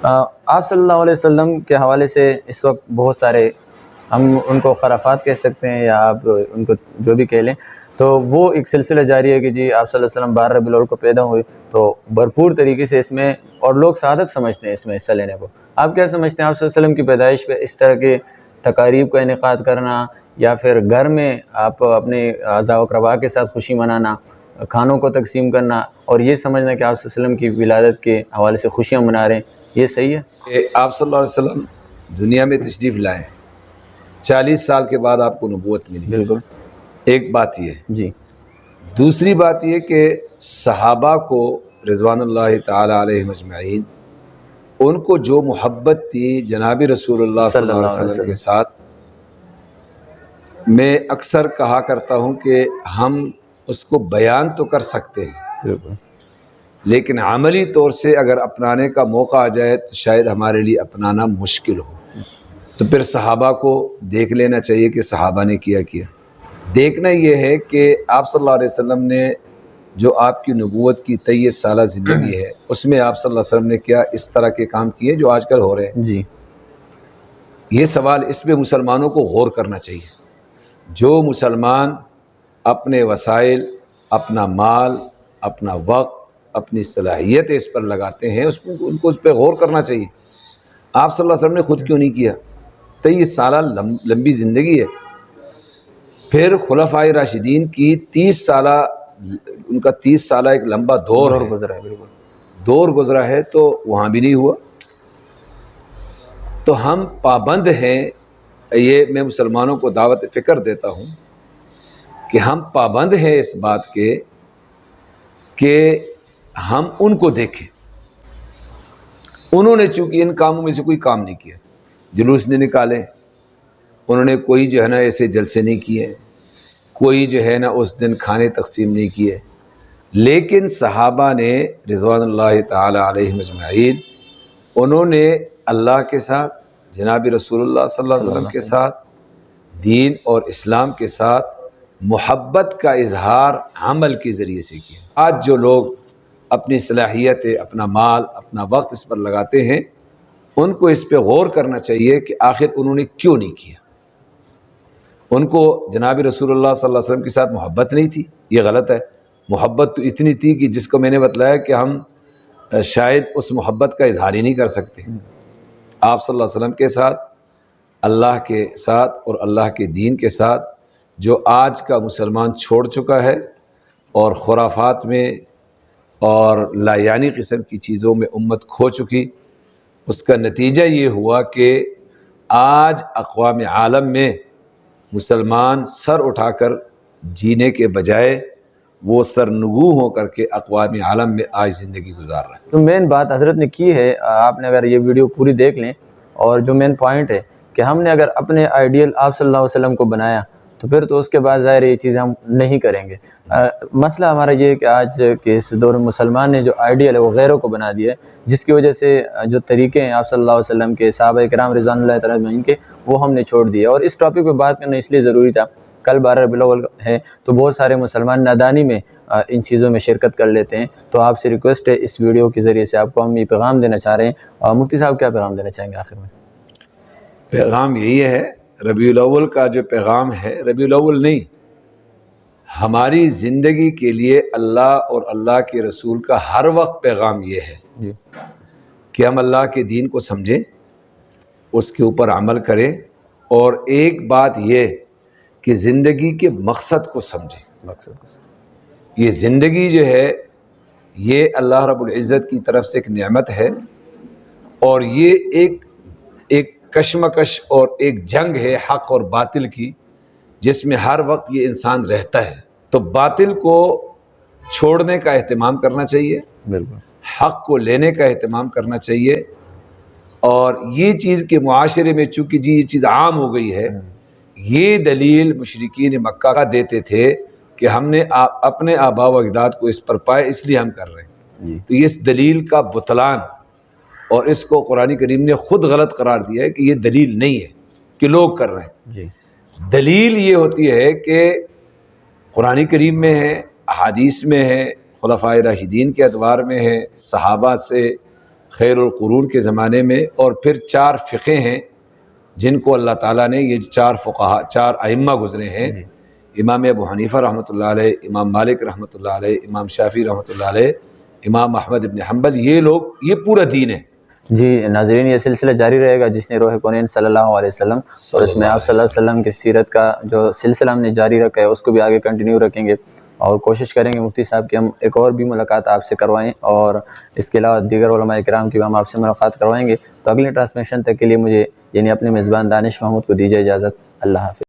آپ صلی اللہ علیہ وسلم کے حوالے سے اس وقت بہت سارے، ہم ان کو خرافات کہہ سکتے ہیں یا آپ ان کو جو بھی کہہ لیں، تو وہ ایک سلسلہ جاری ہے کہ جی آپ صلی اللہ علیہ وسلم 12 ربیع الاول کو پیدا ہوئے، تو بھرپور طریقے سے اس میں، اور لوگ سعادت سمجھتے ہیں اس میں حصہ لینے کو۔ آپ کیا سمجھتے ہیں آپ صلی اللہ علیہ وسلم کی پیدائش پہ اس طرح کے تقاریب کا انعقاد کرنا، یا پھر گھر میں آپ اپنے اعزاء و اقرباء کے ساتھ خوشی منانا، کھانوں کو تقسیم کرنا، اور یہ سمجھنا کہ آپ صلی اللہ علیہ وسلم کی ولادت کے حوالے سے خوشیاں منا رہے ہیں، یہ صحیح ہے؟ کہ آپ صلی اللہ علیہ وسلم دنیا میں تشریف لائے، 40 سال کے بعد آپ کو نبوت ملی، بالکل، ایک بات یہ ہے۔ جی دوسری بات یہ کہ صحابہ کو رضوان اللہ تعالی علیہ مجمعین، ان کو جو محبت تھی جناب رسول اللہ صلی اللہ علیہ وسلم کے ساتھ، میں اکثر کہا کرتا ہوں کہ ہم اس کو بیان تو کر سکتے ہیں، بالکل، لیکن عملی طور سے اگر اپنانے کا موقع آ جائے تو شاید ہمارے لیے اپنانا مشکل ہو۔ تو پھر صحابہ کو دیکھ لینا چاہیے کہ صحابہ نے کیا دیکھنا یہ ہے کہ آپ صلی اللہ علیہ وسلم نے جو آپ کی نبوت کی 23 سالہ زندگی ہے، اس میں آپ صلی اللہ علیہ وسلم نے کیا اس طرح کے کام کیے جو آج کل ہو رہے ہیں؟ جی یہ سوال اس پہ مسلمانوں کو غور کرنا چاہیے۔ جو مسلمان اپنے وسائل، اپنا مال، اپنا وقت، اپنی صلاحیت اس پر لگاتے ہیں، ان کو اس پہ غور کرنا چاہیے۔ آپ صلی اللہ علیہ وسلم نے خود کیوں نہیں کیا؟ 23 سالہ لمبی زندگی ہے۔ پھر خلفائے راشدین کی 30 سالہ، ان کا 30 سالہ ایک لمبا دور گزرا ہے، بالکل دور گزرا ہے، تو وہاں بھی نہیں ہوا۔ تو ہم پابند ہیں، یہ میں مسلمانوں کو دعوت فکر دیتا ہوں کہ ہم پابند ہیں اس بات کے کہ ہم ان کو دیکھیں۔ انہوں نے چونکہ ان کاموں میں سے کوئی کام نہیں کیا، جلوس نہیں نکالے، انہوں نے کوئی جو ہے نا ایسے جلسے نہیں کیے، کوئی جو ہے نا اس دن کھانے تقسیم نہیں کیے، لیکن صحابہ نے رضوان اللہ تعالی علیہ مجمعین، انہوں نے اللہ کے ساتھ، جناب رسول اللہ صلی اللہ علیہ وسلم کے ساتھ، دین اور اسلام کے ساتھ محبت کا اظہار عمل کے ذریعے سے کیا۔ آج جو لوگ اپنی صلاحیتیں، اپنا مال، اپنا وقت اس پر لگاتے ہیں، ان کو اس پہ غور کرنا چاہیے کہ آخر انہوں نے کیوں نہیں کیا۔ ان کو جناب رسول اللہ صلی اللہ علیہ وسلم کے ساتھ محبت نہیں تھی، یہ غلط ہے۔ محبت تو اتنی تھی کہ جس کو میں نے بتلایا کہ ہم شاید اس محبت کا اظہار ہی نہیں کر سکتے۔ آپ صلی اللہ علیہ وسلم کے ساتھ، اللہ کے ساتھ اور اللہ کے دین کے ساتھ جو آج کا مسلمان چھوڑ چکا ہے اور خرافات میں اور لا یعنی قسم کی چیزوں میں امت کھو چکی، اس کا نتیجہ یہ ہوا کہ آج اقوام عالم میں مسلمان سر اٹھا کر جینے کے بجائے وہ سرنگو ہو کر کے اقوام عالم میں آج زندگی گزار رہا ہے۔ تو مین بات حضرت نے کی ہے، آپ نے اگر یہ ویڈیو پوری دیکھ لیں، اور جو مین پوائنٹ ہے کہ ہم نے اگر اپنے آئیڈیل آپ صلی اللہ علیہ وسلم کو بنایا تو پھر تو اس کے بعد ظاہر یہ چیزیں ہم نہیں کریں گے۔ مسئلہ ہمارا یہ ہے کہ آج کے اس دور میں مسلمان نے جو آئیڈیل ہے وہ غیروں کو بنا دیا ہے، جس کی وجہ سے جو طریقے ہیں آپ صلی اللہ علیہ وسلم کے، صحابہ کرام رضوان اللہ تعالیٰ اجمعین کے، وہ ہم نے چھوڑ دیے۔ اور اس ٹاپک پہ بات کرنا اس لیے ضروری تھا، کل 12 ربیع الاول ہے تو بہت سارے مسلمان نادانی میں ان چیزوں میں شرکت کر لیتے ہیں۔ تو آپ سے ریکویسٹ ہے، اس ویڈیو کے ذریعے سے آپ کو ہم یہ پیغام دینا چاہ رہے ہیں۔ مفتی صاحب کیا پیغام دینا چاہیں گے آخر میں؟ پیغام یہی ہے، ربیع الاول کا جو پیغام ہے، ربیع الاول نہیں، ہماری زندگی کے لیے اللہ اور اللہ کے رسول کا ہر وقت پیغام یہ ہے کہ ہم اللہ کے دین کو سمجھیں، اس کے اوپر عمل کریں، اور ایک بات یہ کہ زندگی کے مقصد کو سمجھیں۔ یہ زندگی جو ہے یہ اللہ رب العزت کی طرف سے ایک نعمت ہے، اور یہ ایک کشمکش اور ایک جنگ ہے حق اور باطل کی، جس میں ہر وقت یہ انسان رہتا ہے۔ تو باطل کو چھوڑنے کا اہتمام کرنا چاہیے، بالکل حق کو لینے کا اہتمام کرنا چاہیے۔ اور یہ چیز کے معاشرے میں چونکہ یہ چیز عام ہو گئی ہے، یہ دلیل مشرکین مکہ کا دیتے تھے کہ ہم نے اپنے آباء و اجداد کو اس پر پائے، اس لیے ہم کر رہے ہیں۔ تو یہ اس دلیل کا بطلان، اور اس کو قرآن کریم نے خود غلط قرار دیا ہے کہ یہ دلیل نہیں ہے کہ لوگ کر رہے ہیں۔ دلیل یہ ہوتی ہے کہ قرآن کریم میں ہے، احادیث میں ہے، خلفائے راشدین کے ادوار میں ہے، صحابہ سے خیر القرون کے زمانے میں، اور پھر 4 فقہ ہیں جن کو اللہ تعالیٰ نے، یہ 4 فقہا، 4 ائمہ گزرے ہیں، جی امام ابو حنیفہ رحمۃ اللہ علیہ، امام مالک رحمۃ اللہ علیہ، امام شافعی رحمۃ اللہ علیہ، امام احمد ابن حنبل، یہ لوگ، یہ پورا دین ہے۔ جی ناظرین، یہ سلسلہ جاری رہے گا جس نے روح کونین صلی اللہ علیہ وسلم، اور اس میں آپ صلی اللہ علیہ وسلم کی سیرت کا جو سلسلہ ہم نے جاری رکھا ہے اس کو بھی آگے کنٹینیو رکھیں گے، اور کوشش کریں گے مفتی صاحب کی ہم ایک اور بھی ملاقات آپ سے کروائیں، اور اس کے علاوہ دیگر علماء کرام کی بھی ہم آپ سے ملاقات کروائیں گے۔ تو اگلی ٹرانسمیشن تک کے لیے مجھے، یعنی اپنے میزبان دانش محمود کو دیجیے اجازت۔ اللہ حافظ۔